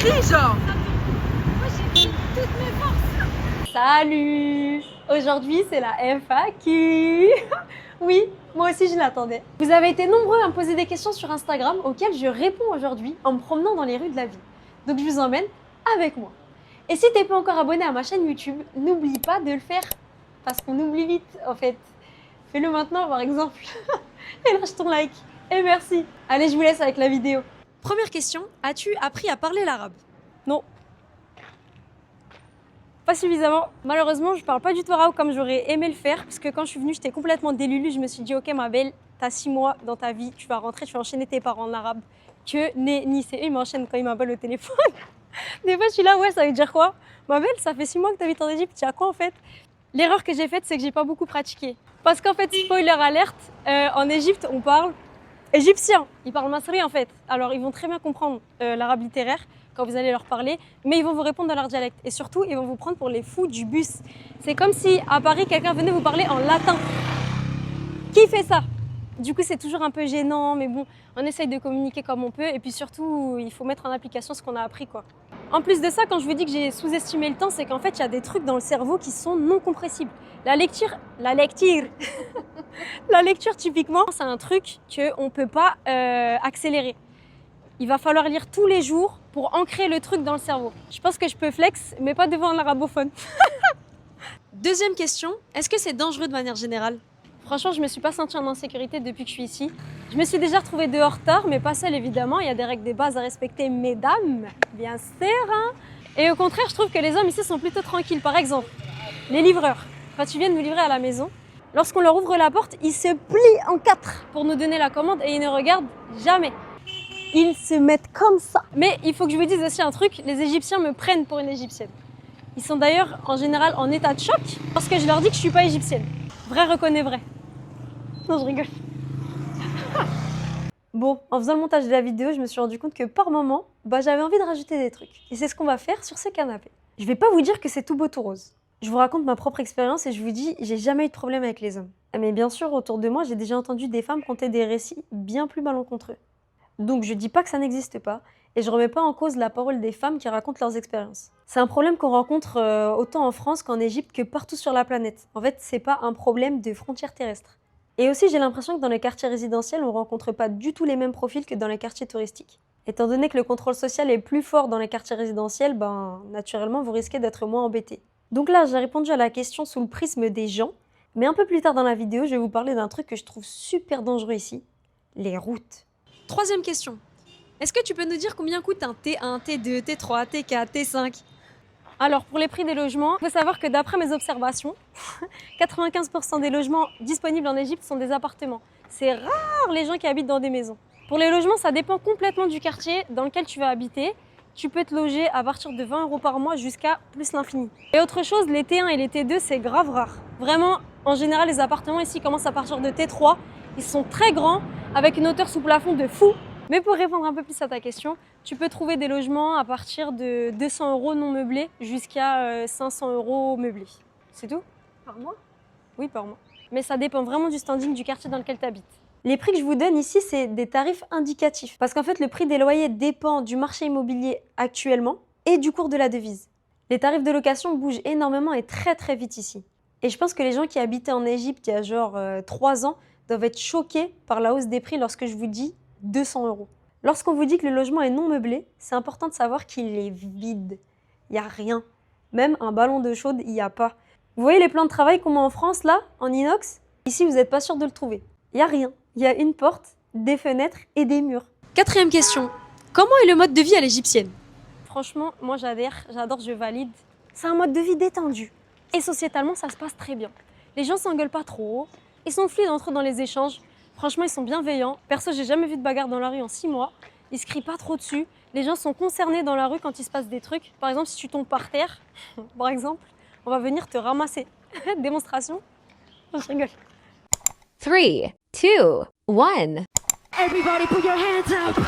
crie genre. Moi j'ai mis toutes mes forces. Salut! Aujourd'hui, c'est la FAQ. Oui, moi aussi je l'attendais. Vous avez été nombreux à me poser des questions sur Instagram auxquelles je réponds aujourd'hui en me promenant dans les rues de la ville. Donc je vous emmène avec moi. Et si t'es pas encore abonné à ma chaîne YouTube, n'oublie pas de le faire parce qu'on oublie vite en fait. Fais-le maintenant par exemple. Et lâche ton like. Et merci. Allez, je vous laisse avec la vidéo. Première question, as-tu appris à parler l'arabe? Non. Pas suffisamment. Malheureusement, je parle pas du tout arabe comme j'aurais aimé le faire parce que quand je suis venue, j'étais complètement délulue. Je me suis dit, ok ma belle, t'as 6 mois dans ta vie, tu vas rentrer, tu vas enchaîner tes parents en arabe. Que ni c'est eux, ils m'enchaînent quand ils m'appellent au téléphone. Des fois, je suis là, ouais, ça veut dire quoi? Ma belle, ça fait 6 mois que t'habites en Égypte, tu as quoi en fait? L'erreur que j'ai faite, c'est que j'ai pas beaucoup pratiqué. Parce qu'en fait, spoiler alerte, en Égypte, on parle égyptien. Ils parlent masri en fait. Alors, ils vont très bien comprendre l'arabe littéraire quand vous allez leur parler, mais ils vont vous répondre dans leur dialecte. Et surtout, ils vont vous prendre pour les fous du bus. C'est comme si, à Paris, quelqu'un venait vous parler en latin. Qui fait ça? Du coup, c'est toujours un peu gênant, mais bon, on essaye de communiquer comme on peut. Et puis surtout, il faut mettre en application ce qu'on a appris, quoi. En plus de ça, quand je vous dis que j'ai sous-estimé le temps, c'est qu'en fait, il y a des trucs dans le cerveau qui sont non compressibles. La lecture, la lecture, typiquement, c'est un truc qu'on ne peut pas accélérer. Il va falloir lire tous les jours pour ancrer le truc dans le cerveau. Je pense que je peux flex, mais pas devant un arabophone. Deuxième question, est-ce que c'est dangereux de manière générale? Franchement, je me suis pas sentie en insécurité depuis que je suis ici. Je me suis déjà retrouvée dehors tard, mais pas seule évidemment. Il y a des règles de base à respecter, mesdames, bien sûr. Hein. Et au contraire, je trouve que les hommes ici sont plutôt tranquilles. Par exemple, les livreurs. Quand ils viennent nous livrer à la maison, lorsqu'on leur ouvre la porte, ils se plient en 4 pour nous donner la commande et ils ne regardent jamais. Ils se mettent comme ça. Mais il faut que je vous dise aussi un truc, les Égyptiens me prennent pour une Égyptienne. Ils sont d'ailleurs en général en état de choc parce que je leur dis que je suis pas égyptienne. Vrai reconnaît vrai. Non, je rigole. Bon, en faisant le montage de la vidéo, je me suis rendu compte que par moment, j'avais envie de rajouter des trucs. Et c'est ce qu'on va faire sur ce canapé. Je vais pas vous dire que c'est tout beau tout rose. Je vous raconte ma propre expérience et je vous dis, j'ai jamais eu de problème avec les hommes. Mais bien sûr, autour de moi, j'ai déjà entendu des femmes conter des récits bien plus malencontreux. Donc je dis pas que ça n'existe pas, et je remets pas en cause la parole des femmes qui racontent leurs expériences. C'est un problème qu'on rencontre autant en France qu'en Égypte que partout sur la planète. En fait, c'est pas un problème de frontières terrestres. Et aussi, j'ai l'impression que dans les quartiers résidentiels, on rencontre pas du tout les mêmes profils que dans les quartiers touristiques. Étant donné que le contrôle social est plus fort dans les quartiers résidentiels, naturellement, vous risquez d'être moins embêtés. Donc là, j'ai répondu à la question sous le prisme des gens, mais un peu plus tard dans la vidéo, je vais vous parler d'un truc que je trouve super dangereux ici, les routes. Troisième question. Est-ce que tu peux nous dire combien coûte un T1, T2, T3, T4, T5? Alors, pour les prix des logements, il faut savoir que d'après mes observations, 95% des logements disponibles en Égypte sont des appartements. C'est rare les gens qui habitent dans des maisons. Pour les logements, ça dépend complètement du quartier dans lequel tu vas habiter. Tu peux te loger à partir de 20 € par mois jusqu'à plus l'infini. Et autre chose, les T1 et les T2, c'est grave rare. Vraiment, en général, les appartements ici commencent à partir de T3. Ils sont très grands, avec une hauteur sous plafond de fou. Mais pour répondre un peu plus à ta question, tu peux trouver des logements à partir de 200 € non meublés jusqu'à 500 € meublés. C'est tout? Par mois? Oui, par mois. Mais ça dépend vraiment du standing du quartier dans lequel tu habites. Les prix que je vous donne ici, c'est des tarifs indicatifs. Parce qu'en fait, le prix des loyers dépend du marché immobilier actuellement et du cours de la devise. Les tarifs de location bougent énormément et très très vite ici. Et je pense que les gens qui habitaient en Égypte il y a genre 3 ans doivent être choqués par la hausse des prix lorsque je vous dis 200 €. Lorsqu'on vous dit que le logement est non meublé, c'est important de savoir qu'il est vide. Il n'y a rien. Même un ballon d'eau chaude, il n'y a pas. Vous voyez les plans de travail qu'on met en France, là, en inox? Ici, vous n'êtes pas sûr de le trouver. Il n'y a rien. Il y a une porte, des fenêtres et des murs. Quatrième question. Comment est le mode de vie à l'égyptienne? Franchement, moi j'adhère, j'adore, je valide. C'est un mode de vie détendu. Et sociétalement, ça se passe très bien. Les gens s'engueulent pas trop. Ils sont fluides entre eux dans les échanges. Franchement, ils sont bienveillants. Perso, j'ai jamais vu de bagarre dans la rue en 6 mois. Ils se crient pas trop dessus. Les gens sont concernés dans la rue quand il se passe des trucs. Par exemple, si tu tombes par terre, par exemple, on va venir te ramasser. Démonstration. Je rigole. 3, 2, 1. Everybody put your hands up!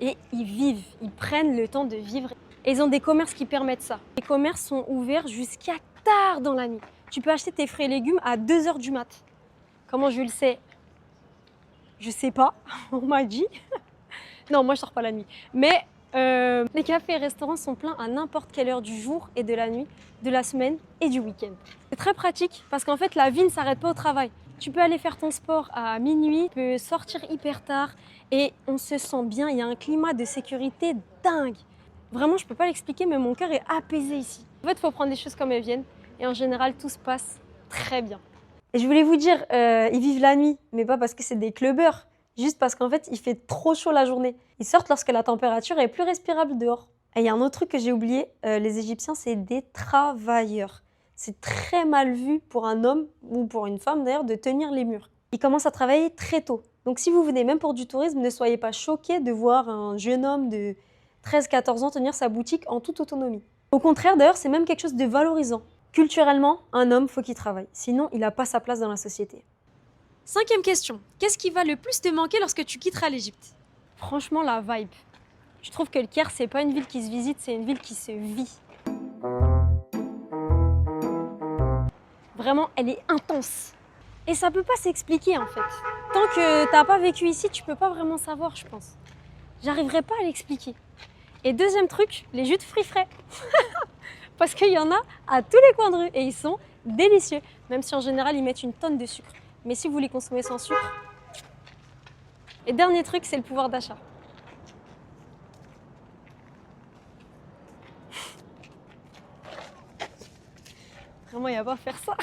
Et ils vivent, ils prennent le temps de vivre. Et ils ont des commerces qui permettent ça. Les commerces sont ouverts jusqu'à tard dans la nuit. Tu peux acheter tes fruits et légumes à 2 h du mat. Comment je le sais? Je sais pas, on m'a dit. Non, moi je sors pas la nuit. Mais Les cafés et restaurants sont pleins à n'importe quelle heure du jour et de la nuit, de la semaine et du week-end. C'est très pratique parce qu'en fait, la vie ne s'arrête pas au travail. Tu peux aller faire ton sport à minuit, tu peux sortir hyper tard et on se sent bien. Il y a un climat de sécurité dingue. Vraiment, je ne peux pas l'expliquer, mais mon cœur est apaisé ici. En fait, il faut prendre les choses comme elles viennent et en général, tout se passe très bien. Et je voulais vous dire, ils vivent la nuit, mais pas parce que c'est des clubbers. Juste parce qu'en fait, il fait trop chaud la journée. Ils sortent lorsque la température est plus respirable dehors. Et il y a un autre truc que j'ai oublié, les Égyptiens, c'est des travailleurs. C'est très mal vu pour un homme, ou pour une femme d'ailleurs, de tenir les murs. Ils commencent à travailler très tôt. Donc si vous venez même pour du tourisme, ne soyez pas choqués de voir un jeune homme de 13-14 ans tenir sa boutique en toute autonomie. Au contraire d'ailleurs, c'est même quelque chose de valorisant. Culturellement, un homme, faut qu'il travaille. Sinon, il n'a pas sa place dans la société. 5e question. Qu'est-ce qui va le plus te manquer lorsque tu quitteras l'Égypte? Franchement, la vibe. Je trouve que le Caire, c'est pas une ville qui se visite, c'est une ville qui se vit. Vraiment, elle est intense. Et ça peut pas s'expliquer en fait. Tant que t'as pas vécu ici, tu peux pas vraiment savoir, je pense. J'arriverai pas à l'expliquer. Et deuxième truc, les jus de fruits frais. Parce qu'il y en a à tous les coins de rue et ils sont délicieux. Même si en général, ils mettent une tonne de sucre. Mais si vous les consommez sans sucre. Et dernier truc, c'est le pouvoir d'achat. Vraiment, il n'y a pas à faire ça.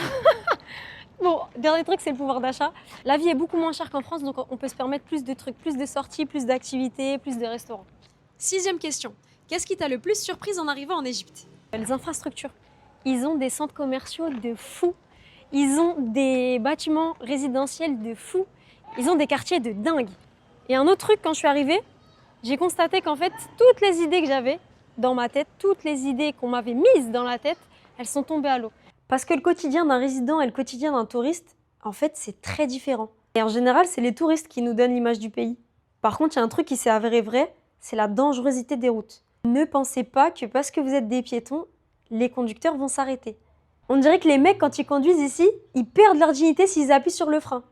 Bon, dernier truc, c'est le pouvoir d'achat. La vie est beaucoup moins chère qu'en France, donc on peut se permettre plus de trucs, plus de sorties, plus d'activités, plus de restaurants. 6e question. Qu'est-ce qui t'a le plus surprise en arrivant en Égypte? Les infrastructures. Ils ont des centres commerciaux de fous. Ils ont des bâtiments résidentiels de fous. Ils ont des quartiers de dingue. Et un autre truc, quand je suis arrivée, j'ai constaté qu'en fait, toutes les idées que j'avais dans ma tête, toutes les idées qu'on m'avait mises dans la tête, elles sont tombées à l'eau. Parce que le quotidien d'un résident et le quotidien d'un touriste, en fait, c'est très différent. Et en général, c'est les touristes qui nous donnent l'image du pays. Par contre, il y a un truc qui s'est avéré vrai, c'est la dangerosité des routes. Ne pensez pas que parce que vous êtes des piétons, les conducteurs vont s'arrêter. On dirait que les mecs, quand ils conduisent ici, ils perdent leur dignité s'ils appuient sur le frein.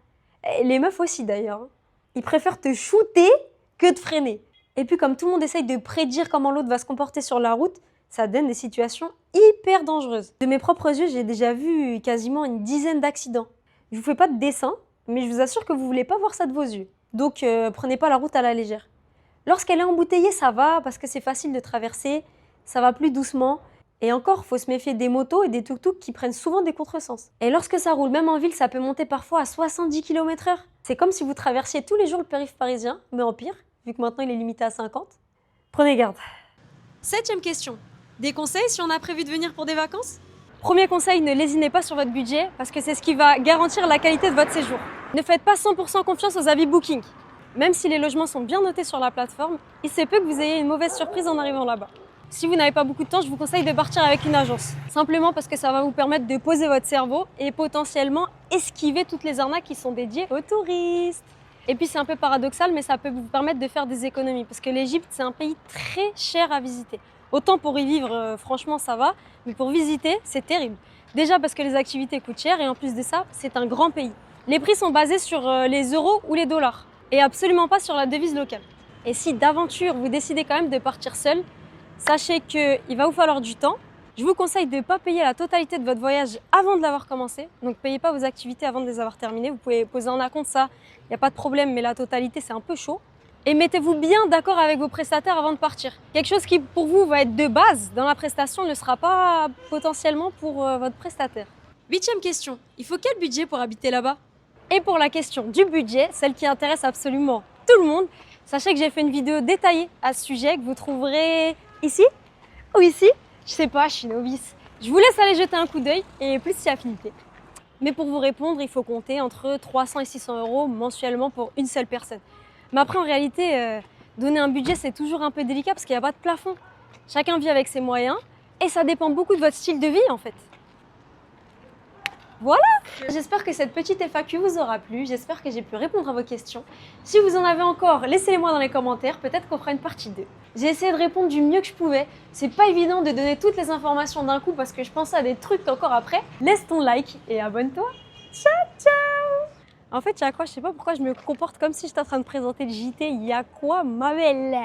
Et les meufs aussi d'ailleurs. Ils préfèrent te shooter que de freiner. Et puis comme tout le monde essaye de prédire comment l'autre va se comporter sur la route, ça donne des situations hyper dangereuses. De mes propres yeux, j'ai déjà vu quasiment une dizaine d'accidents. Je vous fais pas de dessin, mais je vous assure que vous voulez pas voir ça de vos yeux. Donc prenez pas la route à la légère. Lorsqu'elle est embouteillée, ça va parce que c'est facile de traverser, ça va plus doucement. Et encore, faut se méfier des motos et des tuk-tuk qui prennent souvent des contresens. Et lorsque ça roule, même en ville, ça peut monter parfois à 70 km/h. C'est comme si vous traversiez tous les jours le périph' parisien, mais en pire, vu que maintenant il est limité à 50. Prenez garde. 7e question. Des conseils si on a prévu de venir pour des vacances? Premier conseil, ne lésinez pas sur votre budget parce que c'est ce qui va garantir la qualité de votre séjour. Ne faites pas 100% confiance aux avis Booking. Même si les logements sont bien notés sur la plateforme, il se peut que vous ayez une mauvaise surprise en arrivant là-bas. Si vous n'avez pas beaucoup de temps, je vous conseille de partir avec une agence. Simplement parce que ça va vous permettre de poser votre cerveau et potentiellement esquiver toutes les arnaques qui sont dédiées aux touristes. Et puis c'est un peu paradoxal, mais ça peut vous permettre de faire des économies parce que l'Égypte, c'est un pays très cher à visiter. Autant pour y vivre, franchement, ça va, mais pour visiter, c'est terrible. Déjà parce que les activités coûtent cher et en plus de ça, c'est un grand pays. Les prix sont basés sur les euros ou les dollars et absolument pas sur la devise locale. Et si d'aventure, vous décidez quand même de partir seul, sachez qu'il va vous falloir du temps. Je vous conseille de ne pas payer la totalité de votre voyage avant de l'avoir commencé. Donc, payez pas vos activités avant de les avoir terminées. Vous pouvez poser en acompte ça, il n'y a pas de problème, mais la totalité, c'est un peu chaud. Et mettez-vous bien d'accord avec vos prestataires avant de partir. Quelque chose qui, pour vous, va être de base dans la prestation ne sera pas potentiellement pour votre prestataire. 8e question. Il faut quel budget pour habiter là-bas? Et pour la question du budget, celle qui intéresse absolument tout le monde, sachez que j'ai fait une vidéo détaillée à ce sujet que vous trouverez ici ou ici. Je sais pas, je suis novice. Je vous laisse aller jeter un coup d'œil et plus si affinité. Mais pour vous répondre, il faut compter entre 300 et 600 euros mensuellement pour une seule personne. Mais après, en réalité, donner un budget, c'est toujours un peu délicat parce qu'il n'y a pas de plafond. Chacun vit avec ses moyens et ça dépend beaucoup de votre style de vie en fait. Voilà! J'espère que cette petite FAQ vous aura plu, j'espère que j'ai pu répondre à vos questions. Si vous en avez encore, laissez-les-moi dans les commentaires, peut-être qu'on fera une partie 2. J'ai essayé de répondre du mieux que je pouvais. C'est pas évident de donner toutes les informations d'un coup parce que je pensais à des trucs encore après. Laisse ton like et abonne-toi. Ciao, ciao! En fait, il y a quoi? Je sais pas pourquoi je me comporte comme si j'étais en train de présenter le JT. Il y a quoi, ma belle?